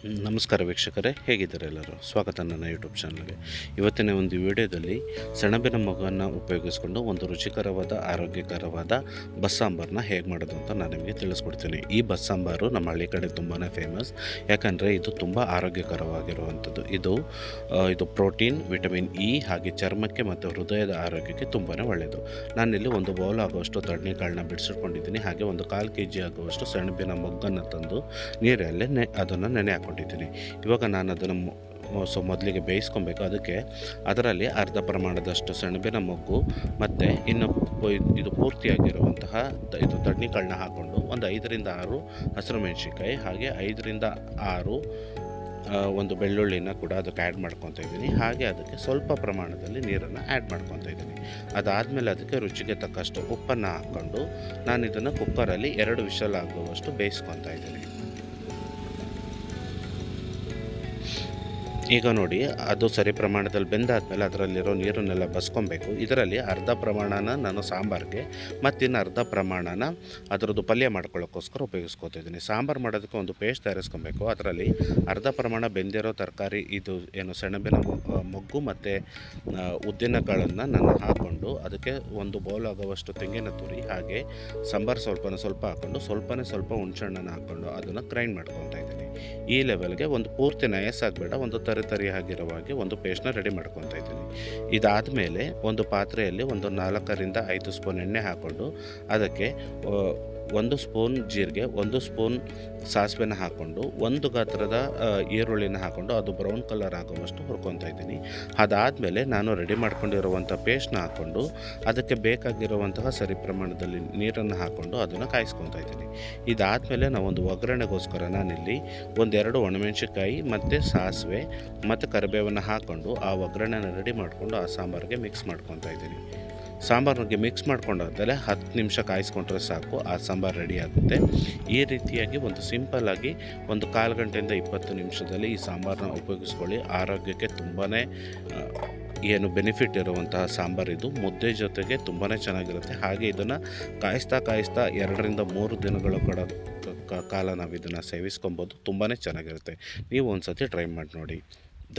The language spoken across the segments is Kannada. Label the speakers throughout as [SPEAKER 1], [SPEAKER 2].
[SPEAKER 1] ನಮಸ್ಕಾರ ವೀಕ್ಷಕರೇ, ಹೇಗಿದ್ದಾರೆ ಎಲ್ಲರೂ? ಸ್ವಾಗತ ನನ್ನ ಯೂಟ್ಯೂಬ್ ಚಾನಲ್ಗೆ. ಇವತ್ತಿನ ಒಂದು ವಿಡಿಯೋದಲ್ಲಿ ಸೆಣಬಿನ ಮೊಗ್ಗನ್ನು ಉಪಯೋಗಿಸ್ಕೊಂಡು ಒಂದು ರುಚಿಕರವಾದ ಆರೋಗ್ಯಕರವಾದ ಬಸ್ಸಾಂಬಾರನ್ನ ಹೇಗೆ ಮಾಡೋದು ಅಂತ ನಾನು ನಿಮಗೆ ತಿಳಿಸ್ಕೊಡ್ತೀನಿ. ಈ ಬಸ್ಸಾಂಬಾರು ನಮ್ಮ ಹಳ್ಳಿ ಕಡೆ ತುಂಬಾ ಫೇಮಸ್, ಯಾಕಂದರೆ ಇದು ತುಂಬ ಆರೋಗ್ಯಕರವಾಗಿರುವಂಥದ್ದು. ಇದು ಪ್ರೋಟೀನ್, ವಿಟಮಿನ್ ಇ ಹಾಗೆ ಚರ್ಮಕ್ಕೆ ಮತ್ತು ಹೃದಯದ ಆರೋಗ್ಯಕ್ಕೆ ತುಂಬಾ ಒಳ್ಳೆಯದು. ನಾನಿಲ್ಲಿ ಒಂದು ಬೌಲ್ ಆಗುವಷ್ಟು ತಣ್ಣೀಕಾಳನ್ನ ಬಿಡಿಸಿಟ್ಕೊಂಡಿದ್ದೀನಿ. ಹಾಗೆ ಒಂದು 1/4 kg ಆಗುವಷ್ಟು ಸೆಣಬಿನ ಮೊಗ್ಗನ್ನು ತಂದು ನೀರಲ್ಲೇ ಅದನ್ನು ನೆನೆ ಹಾಕೊಂಡಿದ್ದೀನಿ. ಇವಾಗ ನಾನು ಅದನ್ನು ಮೊದಲಿಗೆ ಬೇಯಿಸ್ಕೊಬೇಕು. ಅದಕ್ಕೆ ಅದರಲ್ಲಿ ಅರ್ಧ ಪ್ರಮಾಣದಷ್ಟು ಸೆಣಬಿನ ಮೊಗ್ಗು ಮತ್ತು ಇನ್ನು ಇದು ಪೂರ್ತಿಯಾಗಿರುವಂತಹ ಇದು ತಣ್ಣೀಕಾಳನ್ನ ಹಾಕ್ಕೊಂಡು ಒಂದು 5 ರಿಂದ 6 ಹಸಿರು ಮೆಣಸಿನ್ಕಾಯಿ ಹಾಗೆ 5 ರಿಂದ 6 ಒಂದು ಬೆಳ್ಳುಳ್ಳಿನ ಕೂಡ ಅದಕ್ಕೆ ಆ್ಯಡ್ ಮಾಡ್ಕೊತಾ ಇದ್ದೀನಿ. ಹಾಗೆ ಅದಕ್ಕೆ ಸ್ವಲ್ಪ ಪ್ರಮಾಣದಲ್ಲಿ ನೀರನ್ನು ಆ್ಯಡ್ ಮಾಡ್ಕೊತಾ ಇದ್ದೀನಿ. ಅದಾದಮೇಲೆ ಅದಕ್ಕೆ ರುಚಿಗೆ ತಕ್ಕಷ್ಟು ಉಪ್ಪನ್ನು ಹಾಕ್ಕೊಂಡು ನಾನು ಇದನ್ನು ಕುಕ್ಕರಲ್ಲಿ 2 ವಿಷಲ್ ಆಗುವಷ್ಟು ಬೇಯಿಸ್ಕೊತಾ ಇದ್ದೀನಿ. ಈಗ ನೋಡಿ, ಅದು ಸರಿ ಪ್ರಮಾಣದಲ್ಲಿ ಬೆಂದಾದಮೇಲೆ ಅದರಲ್ಲಿರೋ ನೀರನ್ನೆಲ್ಲ ಬಸ್ಕೊಬೇಕು. ಇದರಲ್ಲಿ ಅರ್ಧ ಪ್ರಮಾಣನ ನಾನು ಸಾಂಬಾರಿಗೆ ಮತ್ತಿನ್ನು ಅರ್ಧ ಪ್ರಮಾಣನ ಅದರದ್ದು ಪಲ್ಯ ಮಾಡ್ಕೊಳ್ಳೋಕ್ಕೋಸ್ಕರ ಉಪಯೋಗಿಸ್ಕೊತಿದ್ದೀನಿ. ಸಾಂಬಾರು ಮಾಡೋದಕ್ಕೆ ಒಂದು ಪೇಸ್ಟ್ ತಯಾರಿಸ್ಕೊಬೇಕು. ಅದರಲ್ಲಿ ಅರ್ಧ ಪ್ರಮಾಣ ಬೆಂದಿರೋ ತರಕಾರಿ, ಇದು ಏನು ಸೆಣಬಿನ ಮೊಗ್ಗು ಮತ್ತು ಉದ್ದಿನಕಾಳನ್ನು ನಾನು ಹಾಕ್ಕೊಂಡು ಅದಕ್ಕೆ ಒಂದು ಬೌಲ್ ಆಗುವಷ್ಟು ತೆಂಗಿನ ತುರಿ ಹಾಗೆ ಸಾಂಬಾರು ಸ್ವಲ್ಪ ಹಾಕ್ಕೊಂಡು ಸ್ವಲ್ಪ ಹುಣಸೆಹಣ್ಣನ್ನು ಹಾಕ್ಕೊಂಡು ಅದನ್ನು ಗ್ರೈಂಡ್ ಮಾಡ್ಕೊತಾ ಇದ್ದೀನಿ. ಈ ಲೆವೆಲ್ಗೆ ಒಂದು ಪೂರ್ತಿ ನಯಸ್ಸಾಗಬೇಡ, ಒಂದು ತರಿ ಆಗಿರುವಾಗೆ ಒಂದು ಪೇಸ್ಟ್ನ ರೆಡಿ ಮಾಡ್ಕೊತಾ ಇದ್ದೀನಿ. ಇದಾದಮೇಲೆ ಒಂದು ಪಾತ್ರೆಯಲ್ಲಿ ಒಂದು 4 ರಿಂದ 5 ಸ್ಪೂನ್ ಎಣ್ಣೆ ಹಾಕ್ಕೊಂಡು ಅದಕ್ಕೆ 1 ಸ್ಪೂನ್ ಜೀರಿಗೆ, 1 ಸ್ಪೂನ್ ಸಾಸಿವೆನ ಹಾಕ್ಕೊಂಡು 1 ಗಾತ್ರದ ಈರುಳ್ಳಿನ ಹಾಕ್ಕೊಂಡು ಅದು ಬ್ರೌನ್ ಕಲರ್ ಆಗುವಷ್ಟು ಹುರ್ಕೊತಾ ಇದ್ದೀನಿ. ಅದಾದಮೇಲೆ ನಾನು ರೆಡಿ ಮಾಡ್ಕೊಂಡಿರುವಂಥ ಪೇಸ್ಟ್ನ ಹಾಕ್ಕೊಂಡು ಅದಕ್ಕೆ ಬೇಕಾಗಿರುವಂತಹ ಸರಿ ಪ್ರಮಾಣದಲ್ಲಿ ನೀರನ್ನು ಹಾಕ್ಕೊಂಡು ಅದನ್ನು ಕಾಯಿಸ್ಕೊತಾ ಇದ್ದೀನಿ. ಇದಾದಮೇಲೆ ನಾವೊಂದು ಒಗ್ಗರಣೆಗೋಸ್ಕರ ನಾನಿಲ್ಲಿ 1-2 ಒಣಮೆಣಸಿನ್ಕಾಯಿ ಮತ್ತು ಸಾಸಿವೆ ಮತ್ತು ಕರಿಬೇವನ್ನು ಹಾಕ್ಕೊಂಡು ಆ ಒಗ್ಗರಣೆನ ರೆಡಿ ಮಾಡಿಕೊಂಡು ಆ ಸಾಂಬಾರಿಗೆ ಮಿಕ್ಸ್ ಮಾಡ್ಕೊತಾ ಇದ್ದೀನಿ. ಸಾಂಬಾರಿಗೆ ಮಿಕ್ಸ್ ಮಾಡ್ಕೊಂಡಾದ್ಮೇಲೆ 10 ನಿಮಿಷ ಕಾಯಿಸ್ಕೊಂಡ್ರೆ ಸಾಕು, ಆ ಸಾಂಬಾರು ರೆಡಿ ಆಗುತ್ತೆ. ಈ ರೀತಿಯಾಗಿ ಒಂದು ಸಿಂಪಲ್ಲಾಗಿ ಒಂದು 1/4 ಗಂಟೆಯಿಂದ 20 ನಿಮಿಷದಲ್ಲಿ ಈ ಸಾಂಬಾರನ್ನ ಉಪಯೋಗಿಸ್ಕೊಳ್ಳಿ. ಆರೋಗ್ಯಕ್ಕೆ ತುಂಬಾ ಏನು ಬೆನಿಫಿಟ್ ಇರುವಂತಹ ಸಾಂಬಾರಿದು. ಮುದ್ದೆ ಜೊತೆಗೆ ತುಂಬಾ ಚೆನ್ನಾಗಿರುತ್ತೆ. ಹಾಗೆ ಇದನ್ನು ಕಾಯಿಸ್ತಾ 2 ರಿಂದ 3 ದಿನಗಳ ಕಾಲ ನಾವು ಇದನ್ನು ಸೇವಿಸ್ಕೊಬೋದು. ತುಂಬಾ ಚೆನ್ನಾಗಿರುತ್ತೆ. ನೀವು ಒಂದು ಸತಿ ಟ್ರೈ ಮಾಡಿ ನೋಡಿ.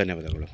[SPEAKER 1] ಧನ್ಯವಾದಗಳು.